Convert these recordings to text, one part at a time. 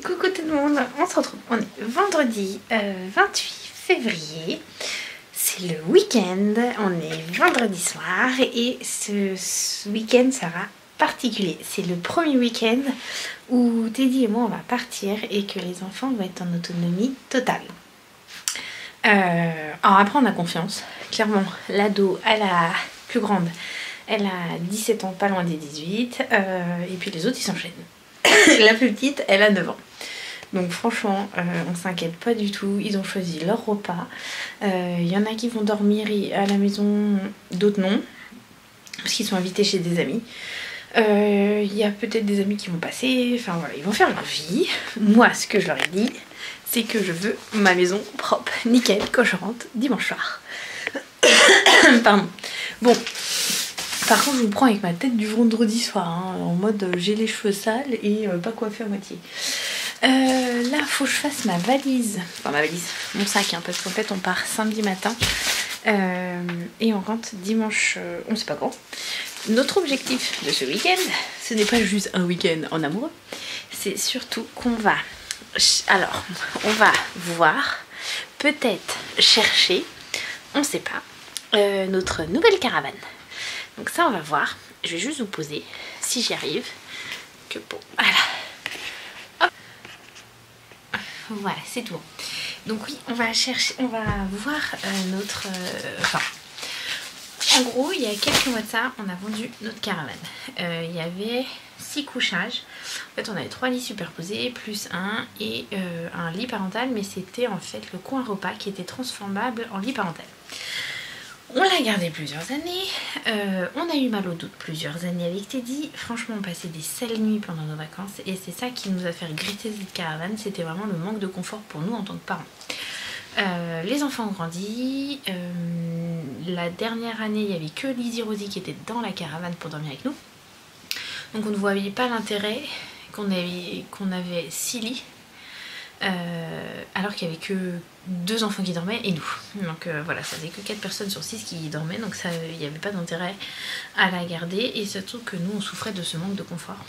coucou tout le monde, on se retrouve, on est vendredi 28 février, c'est le week-end, on est vendredi soir et ce week-end sera particulier. C'est le premier week-end où Teddy et moi on va partir et que les enfants vont être en autonomie totale. Alors après on a confiance, clairement l'ado, la plus grande, elle a 17 ans, pas loin des 18, et puis les autres ils s'enchaînent. La plus petite, elle a 9 ans. Donc franchement, on s'inquiète pas du tout. Ils ont choisi leur repas. Il y en a qui vont dormir à la maison, d'autres non. Parce qu'ils sont invités chez des amis. Il y a peut-être des amis qui vont passer. Enfin voilà, ils vont faire leur vie. Moi, ce que je leur ai dit, c'est que je veux ma maison propre, nickel, cochérante, dimanche soir. Pardon. Bon. Par contre, je vous prends avec ma tête du vendredi soir, hein, en mode j'ai les cheveux sales et pas coiffée à moitié. Là, faut que je fasse ma valise, enfin ma valise, mon sac, hein, parce qu'en fait on part samedi matin et on rentre dimanche, on sait pas quand. Notre objectif de ce week-end, ce n'est pas juste un week-end en amoureux, c'est surtout qu'on va, alors, on va voir, peut-être chercher, on sait pas, notre nouvelle caravane. Donc ça on va voir, je vais juste vous poser, si j'y arrive, que bon, voilà. Hop. Voilà, c'est tout. Donc oui, on va chercher, on va voir notre... enfin, en gros, il y a quelques mois de ça, on a vendu notre caravane. Il y avait 6 couchages. En fait, on avait 3 lits superposés, plus un et un lit parental, mais c'était en fait le coin repas qui était transformable en lit parental. On l'a gardé plusieurs années, on a eu mal au dos plusieurs années avec Teddy. Franchement, on passait des sales nuits pendant nos vacances et c'est ça qui nous a fait regretter cette caravane. C'était vraiment le manque de confort pour nous en tant que parents. Les enfants ont grandi. La dernière année, il n'y avait que Lizzie Rosie qui était dans la caravane pour dormir avec nous. Donc on ne voyait pas l'intérêt qu'on avait 6 lits. Alors qu'il n'y avait que 2 enfants qui dormaient et nous. Donc voilà, ça faisait que 4 personnes sur 6 qui dormaient, donc il n'y avait pas d'intérêt à la garder et surtout que nous on souffrait de ce manque de confort.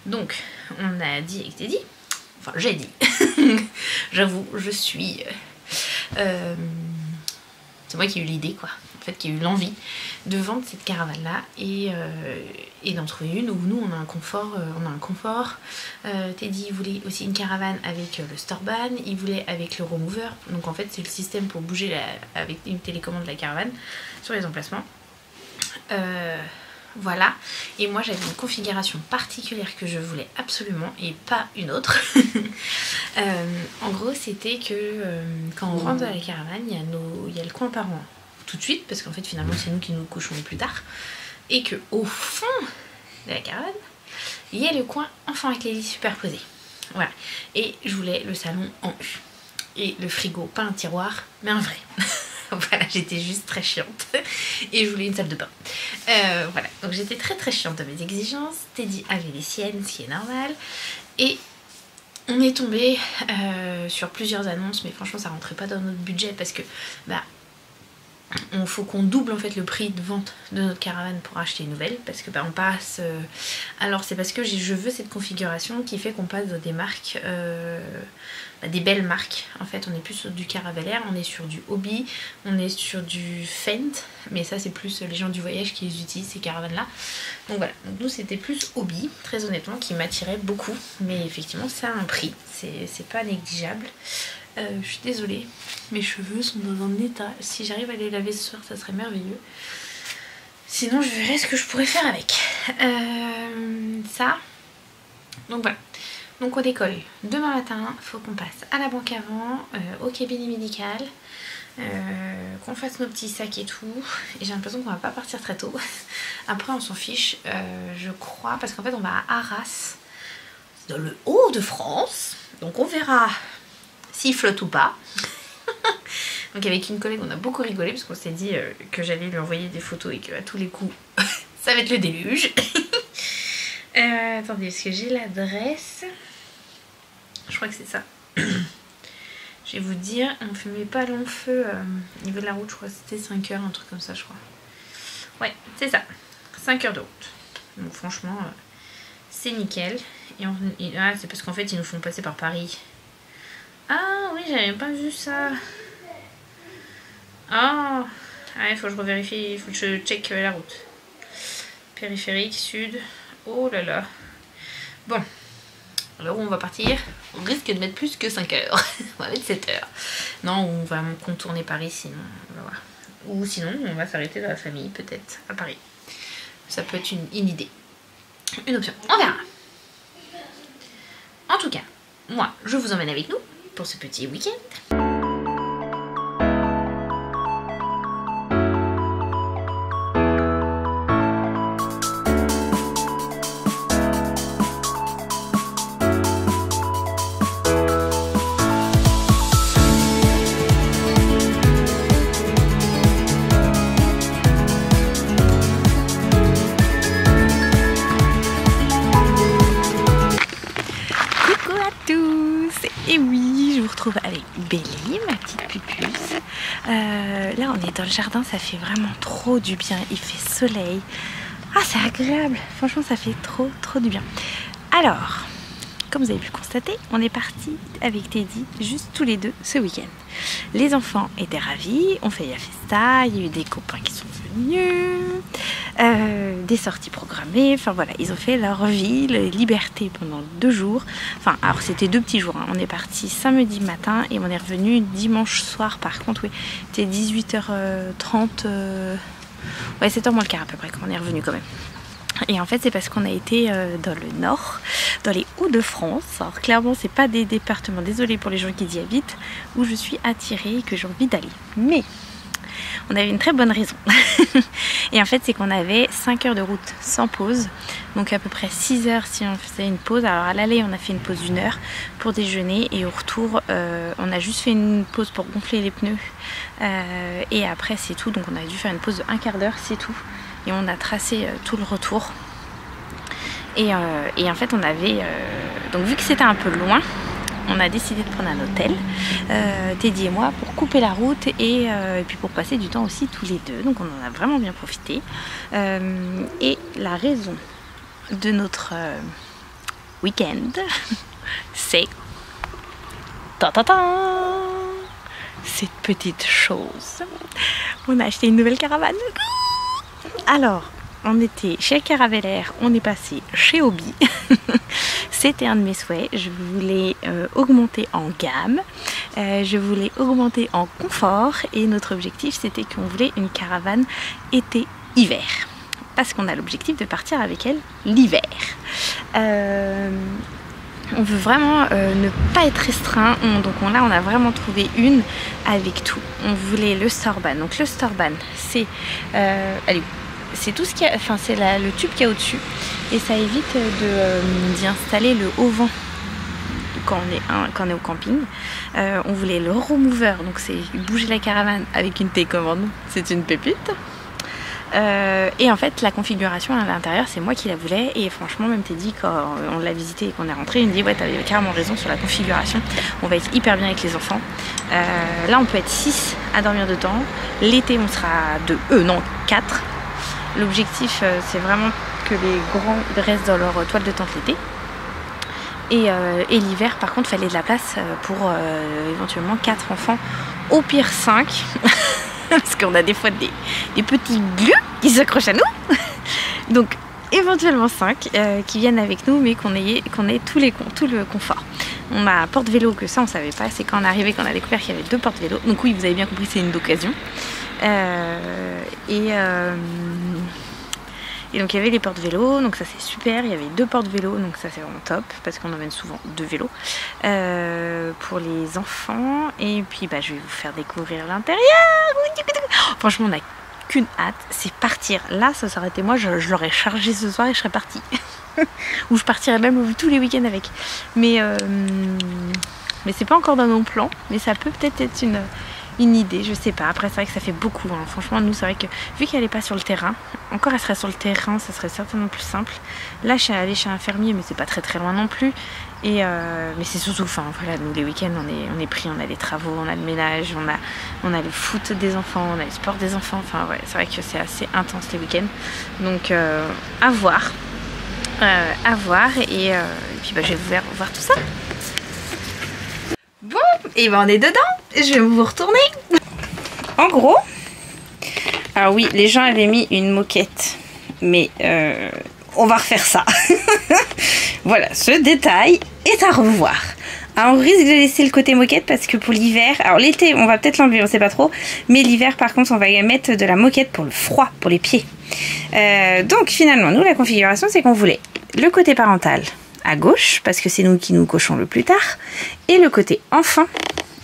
Donc on a dit avec Teddy, enfin j'ai dit, j'avoue, je suis... c'est moi qui ai eu l'idée quoi, en fait qui ai eu l'envie de vendre cette caravane là et d'en trouver une où nous on a un confort, Teddy voulait aussi une caravane avec le Storban, il voulait avec le remover, donc en fait c'est le système pour bouger avec une télécommande la caravane sur les emplacements. Voilà, et moi j'avais une configuration particulière que je voulais absolument et pas une autre. En gros c'était que quand on rentre dans la caravane, il y a le coin parent tout de suite, parce qu'en fait finalement c'est nous qui nous couchons plus tard, et que au fond de la caravane il y a le coin enfant avec les lits superposés. Voilà, et je voulais le salon en U et le frigo, pas un tiroir mais un vrai. Voilà, j'étais juste très chiante et je voulais une salle de bain. Voilà, donc j'étais très chiante de mes exigences. Teddy avait les siennes, ce qui est normal. Et on est tombé sur plusieurs annonces, mais franchement ça rentrait pas dans notre budget parce que bah faut qu'on double en fait le prix de vente de notre caravane pour acheter une nouvelle, parce que bah on passe alors c'est parce que je veux cette configuration qui fait qu'on passe dans des marques des belles marques. En fait on est plus sur du Caravelair, on est sur du Hobby, on est sur du Fendt, mais ça c'est plus les gens du voyage qui les utilisent ces caravanes là. Donc voilà, donc nous c'était plus Hobby, très honnêtement, qui m'attirait beaucoup, mais effectivement ça a un prix, c'est pas négligeable. Je suis désolée, mes cheveux sont dans un état. Si j'arrive à les laver ce soir, ça serait merveilleux. Sinon, je verrai ce que je pourrais faire avec. Ça. Donc voilà. Donc on décolle demain matin. Faut qu'on passe à la banque avant, au cabinet médical, qu'on fasse nos petits sacs et tout. Et j'ai l'impression qu'on va pas partir très tôt. Après, on s'en fiche, je crois, parce qu'en fait, on va à Arras, dans le haut de France. Donc on verra s'il flotte ou pas. Donc avec une collègue on a beaucoup rigolé parce qu'on s'est dit que j'allais lui envoyer des photos et qu'à tous les coups ça va être le déluge. Attendez, est-ce que j'ai l'adresse? Je crois que c'est ça. Je vais vous dire, on fumait pas long feu au niveau de la route, je crois que c'était 5 heures, un truc comme ça je crois. Ouais, c'est ça, 5 heures de route. Donc franchement c'est nickel. Ah, c'est parce qu'en fait ils nous font passer par Paris. Ah oui, j'avais même pas vu ça. Ah, il faut que je revérifie, il faut que je check la route. Périphérique, sud. Oh là là. Bon, alors on va partir. On risque de mettre plus que 5 heures. On va mettre 7 heures. Non, on va contourner Paris sinon, on va voir. Ou sinon, on va s'arrêter dans la famille, peut-être, à Paris. Ça peut être une idée. Une option. On verra. En tout cas, moi, je vous emmène avec nous pour ce petit week-end. Et oui, je vous retrouve avec Belly, ma petite pupuce. Là, on est dans le jardin, ça fait vraiment trop du bien. Il fait soleil. Ah, c'est agréable. Franchement, ça fait trop du bien. Alors, comme vous avez pu le constater, on est parti avec Teddy juste tous les deux ce week-end. Les enfants étaient ravis, on fait la festa, il y a eu des copains qui sont venus, des sorties programmées, enfin voilà, ils ont fait leur vie, la liberté pendant 2 jours. Enfin, alors c'était 2 petits jours, hein. On est parti samedi matin et on est revenu dimanche soir. Par contre, oui, c'était 18h30, ouais, 7h moins le quart à peu près quand on est revenu quand même. Et en fait, c'est parce qu'on a été dans le nord, dans les Hauts-de-France. Alors clairement, c'est pas des départements, désolée pour les gens qui y habitent, où je suis attirée et que j'ai envie d'aller. Mais on avait une très bonne raison. Et en fait, c'est qu'on avait 5 heures de route sans pause. Donc à peu près 6 heures si on faisait une pause. Alors à l'aller, on a fait une pause d'1 heure pour déjeuner. Et au retour, on a juste fait une pause pour gonfler les pneus. Et après, c'est tout. Donc on a dû faire une pause de 1/4 d'heure, c'est tout. Et on a tracé tout le retour. Et en fait, on avait... donc vu que c'était un peu loin, on a décidé de prendre un hôtel, Teddy et moi, pour couper la route et puis pour passer du temps aussi tous les deux. Donc on en a vraiment bien profité. Et la raison de notre week-end, c'est... cette petite chose. On a acheté une nouvelle caravane. Alors, on était chez Caravelaire, on est passé chez Hobby. C'était un de mes souhaits. Je voulais augmenter en gamme, je voulais augmenter en confort et notre objectif c'était qu'on voulait une caravane été-hiver. Parce qu'on a l'objectif de partir avec elle l'hiver. On veut vraiment ne pas être restreint. Donc là, on a vraiment trouvé une avec tout. On voulait le Storban. Donc le Storban, c'est c'est tout ce qui a, enfin c'est le tube qu'il y a au-dessus et ça évite d'y installer le haut vent quand on est au camping. On voulait le remover, donc c'est bouger la caravane avec une télécommande. C'est une pépite. Et en fait la configuration à l'intérieur c'est moi qui la voulais et franchement même Teddy quand on l'a visité et qu'on est rentré il me dit ouais t'avais carrément raison sur la configuration, on va être hyper bien avec les enfants. Là on peut être 6 à dormir dedans, l'été on sera 4. L'objectif c'est vraiment que les grands restent dans leur toile de tente l'été et l'hiver par contre fallait de la place pour éventuellement 4 enfants, au pire 5. Parce qu'on a des fois des petits glues qui s'accrochent à nous. Donc éventuellement 5 qui viennent avec nous mais qu'on ait tout le confort. On a un porte-vélo, que ça on savait pas, c'est quand on est arrivé qu'on a découvert qu'il y avait 2 porte-vélos. Donc oui, vous avez bien compris, c'est une occasion. Et donc il y avait les porte-vélos, donc ça c'est super, il y avait 2 porte-vélos, donc ça c'est vraiment top, parce qu'on emmène souvent 2 vélos pour les enfants, et puis bah, je vais vous faire découvrir l'intérieur. Franchement on n'a qu'une hâte, c'est partir. Là ça aurait été moi, je l'aurais chargé ce soir et je serais partie. Ou je partirais même tous les week-ends avec. Mais c'est pas encore dans nos plans, mais ça peut peut-être être une idée, je sais pas. Après c'est vrai que ça fait beaucoup, hein. Franchement nous c'est vrai que vu qu'elle est pas sur le terrain, encore elle serait sur le terrain, ça serait certainement plus simple. Là je suis allée chez un fermier mais c'est pas très loin non plus. Et mais c'est surtout, enfin voilà, nous les week-ends on est pris, on a les travaux, on a le ménage, on a le foot des enfants, on a le sport des enfants, enfin ouais c'est vrai que c'est assez intense les week-ends. Donc à voir. à voir et puis bah, je vais vous faire voir tout ça. Bon, et ben on est dedans. Je vais vous retourner. En gros, alors oui, les gens avaient mis une moquette, mais on va refaire ça. Voilà, ce détail est à revoir. Alors on risque de laisser le côté moquette parce que pour l'hiver, alors l'été on va peut-être l'enlever, on sait pas trop, mais l'hiver par contre on va y mettre de la moquette pour le froid, pour les pieds. Donc finalement nous la configuration c'est qu'on voulait le côté parental à gauche parce que c'est nous qui nous cochons le plus tard et le côté enfant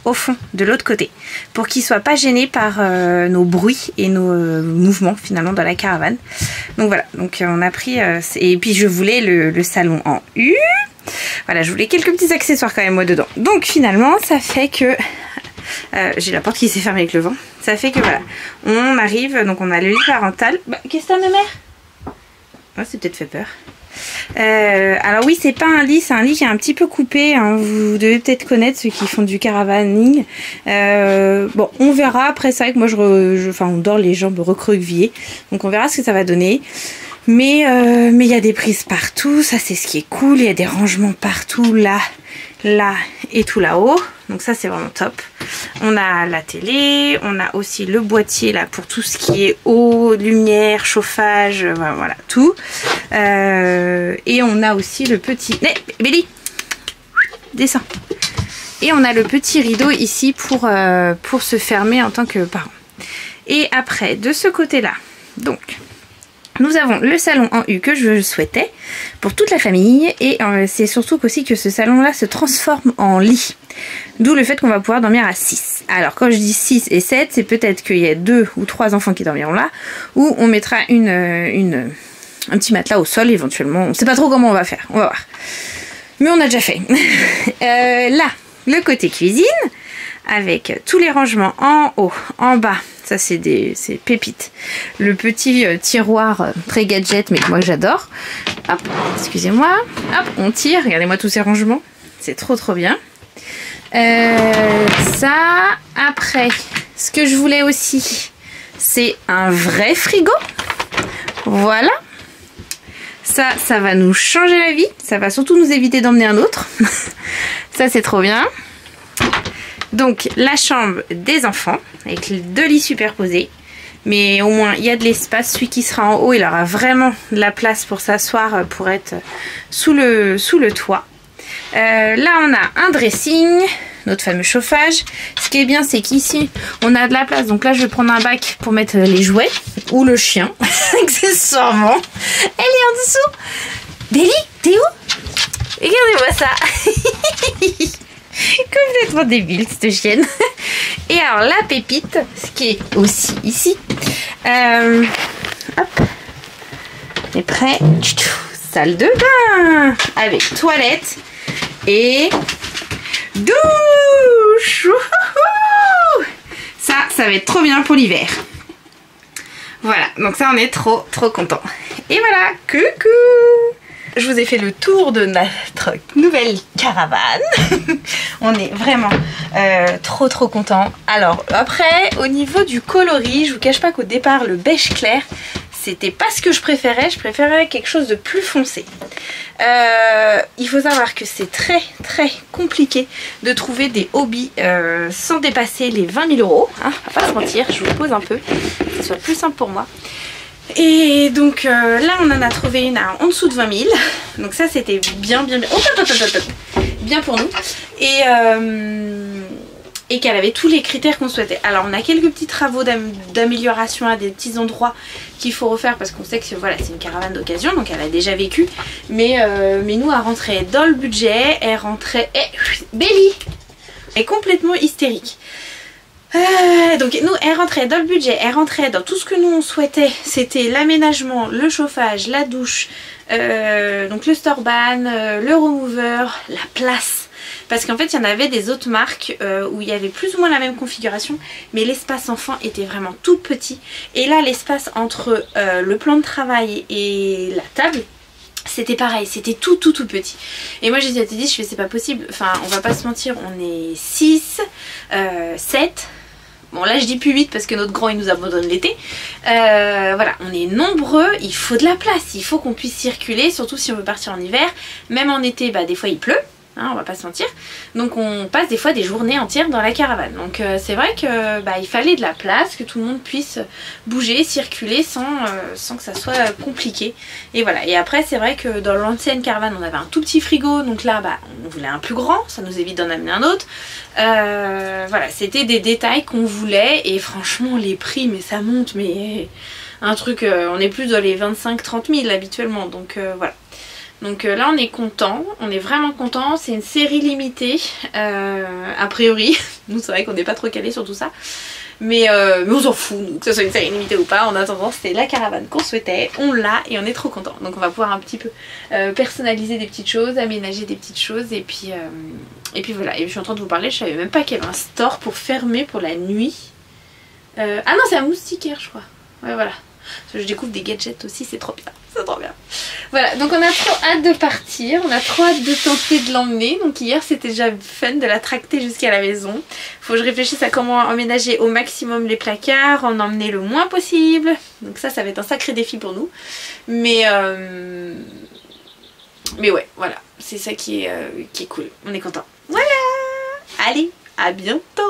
au fond de l'autre côté pour qu'ils soient pas gênés par nos bruits et nos mouvements finalement dans la caravane. Donc voilà, donc on a pris et puis je voulais le salon en U. Voilà, je voulais quelques petits accessoires quand même moi dedans. Donc finalement ça fait que j'ai la porte qui s'est fermée avec le vent. Ça fait que voilà, on arrive, donc on a le lit parental. Bah, qu'est-ce que t'as ma mère? Oh, c'est peut-être fait peur. Alors oui, c'est pas un lit, c'est un lit qui est un petit peu coupé, hein. Vous devez peut-être connaître ceux qui font du caravaning. Bon, on verra. Après, c'est vrai que moi, on dort les jambes recroquevillées, donc on verra ce que ça va donner. Mais il y a des prises partout, ça c'est ce qui est cool. Il y a des rangements partout, là et tout là-haut. Donc ça c'est vraiment top. On a la télé, on a aussi le boîtier là pour tout ce qui est eau, lumière, chauffage, voilà tout. Et on a aussi le petit... Béli, descends. Et on a le petit rideau ici pour se fermer en tant que parent. Et après, de ce côté-là, donc... nous avons le salon en U que je souhaitais pour toute la famille et c'est surtout aussi que ce salon là se transforme en lit. D'où le fait qu'on va pouvoir dormir à 6. Alors quand je dis 6 et 7, c'est peut-être qu'il y a 2 ou 3 enfants qui dormiront là ou on mettra un petit matelas au sol éventuellement. On ne sait pas trop comment on va faire, on va voir. Mais on a déjà fait. Là, le côté cuisine avec tous les rangements en haut, en bas. Ça c'est pépites. Le petit tiroir très gadget mais que moi j'adore. Hop, excusez-moi. Hop, on tire. Regardez-moi tous ces rangements. C'est trop bien. Ça, après, ce que je voulais aussi, c'est un vrai frigo. Voilà. Ça va nous changer la vie. Ça va surtout nous éviter d'emmener un autre. Ça c'est trop bien. Donc la chambre des enfants avec les 2 lits superposés, mais au moins il y a de l'espace. Celui qui sera en haut il aura vraiment de la place pour s'asseoir, pour être sous le toit. Là on a un dressing, notre fameux chauffage. Ce qui est bien c'est qu'ici on a de la place, donc là je vais prendre un bac pour mettre les jouets ou le chien accessoirement. Elle est en dessous. Béli, t'es où? Regardez-moi ça. Complètement débile cette chienne. Et alors la pépite, ce qui est aussi ici, hop, on est prêt. Salle de bain avec toilette et douche. Ça va être trop bien pour l'hiver. Voilà, donc ça on est trop content. Et voilà, coucou. Je vous ai fait le tour de notre nouvelle caravane. On est vraiment trop content. Alors après, au niveau du coloris, je vous cache pas qu'au départ, le beige clair, c'était pas ce que je préférais. Je préférais quelque chose de plus foncé. Il faut savoir que c'est très compliqué de trouver des hobbies sans dépasser les 20 000 €. Hein, on va pas se mentir, je vous pose un peu, que ce soit plus simple pour moi. Et donc là on en a trouvé une à en dessous de 20 000. Donc ça c'était bien bien pour nous. Et qu'elle avait tous les critères qu'on souhaitait. Alors on a quelques petits travaux d'amélioration à des petits endroits qu'il faut refaire parce qu'on sait que voilà, c'est une caravane d'occasion, donc elle a déjà vécu. Mais nous elle rentrait dans le budget, elle rentrait... Béli, elle est complètement hystérique. Donc nous elle rentrait dans le budget, elle rentrait dans tout ce que nous on souhaitait. C'était l'aménagement, le chauffage, la douche, donc le storban, le remover, la place. Parce qu'en fait il y en avait des autres marques où il y avait plus ou moins la même configuration, mais l'espace enfant était vraiment tout petit. Et là l'espace entre le plan de travail et la table, c'était pareil, c'était tout petit. Et moi j'ai dit, je fais c'est pas possible, enfin on va pas se mentir, on est 6, 7, Bon là je dis plus vite parce que notre grand il nous abandonne l'été. Voilà, on est nombreux, il faut de la place, il faut qu'on puisse circuler, surtout si on veut partir en hiver. Même en été, bah des fois il pleut. Hein, on va pas se mentir, donc on passe des fois des journées entières dans la caravane, donc c'est vrai que bah, il fallait de la place, que tout le monde puisse bouger, circuler sans que ça soit compliqué, et voilà. Et après c'est vrai que dans l'ancienne caravane on avait un tout petit frigo, donc là bah, on voulait un plus grand, ça nous évite d'en amener un autre, voilà, c'était des détails qu'on voulait, et franchement les prix mais ça monte, mais un truc, on est plus dans les 25-30 000 habituellement, donc voilà. Donc là on est content, on est vraiment content, c'est une série limitée a priori, nous c'est vrai qu'on n'est pas trop calé sur tout ça, mais on s'en fout nous, que ce soit une série limitée ou pas, en attendant c'était la caravane qu'on souhaitait, on l'a et on est trop content. Donc on va pouvoir un petit peu personnaliser des petites choses, aménager des petites choses et puis voilà. Et je suis en train de vous parler, je savais même pas qu'il y avait un store pour fermer pour la nuit. Ah non c'est un moustiquaire je crois, ouais voilà. Je découvre des gadgets aussi, c'est trop bien, c'est trop bien. Voilà, donc on a trop hâte de partir, on a trop hâte de tenter de l'emmener. Donc hier c'était déjà fun de la tracter jusqu'à la maison. Faut que je réfléchisse à comment emménager au maximum les placards, en emmener le moins possible. Donc ça va être un sacré défi pour nous. Mais ouais, voilà, c'est ça qui est cool, on est content. Voilà, allez, à bientôt.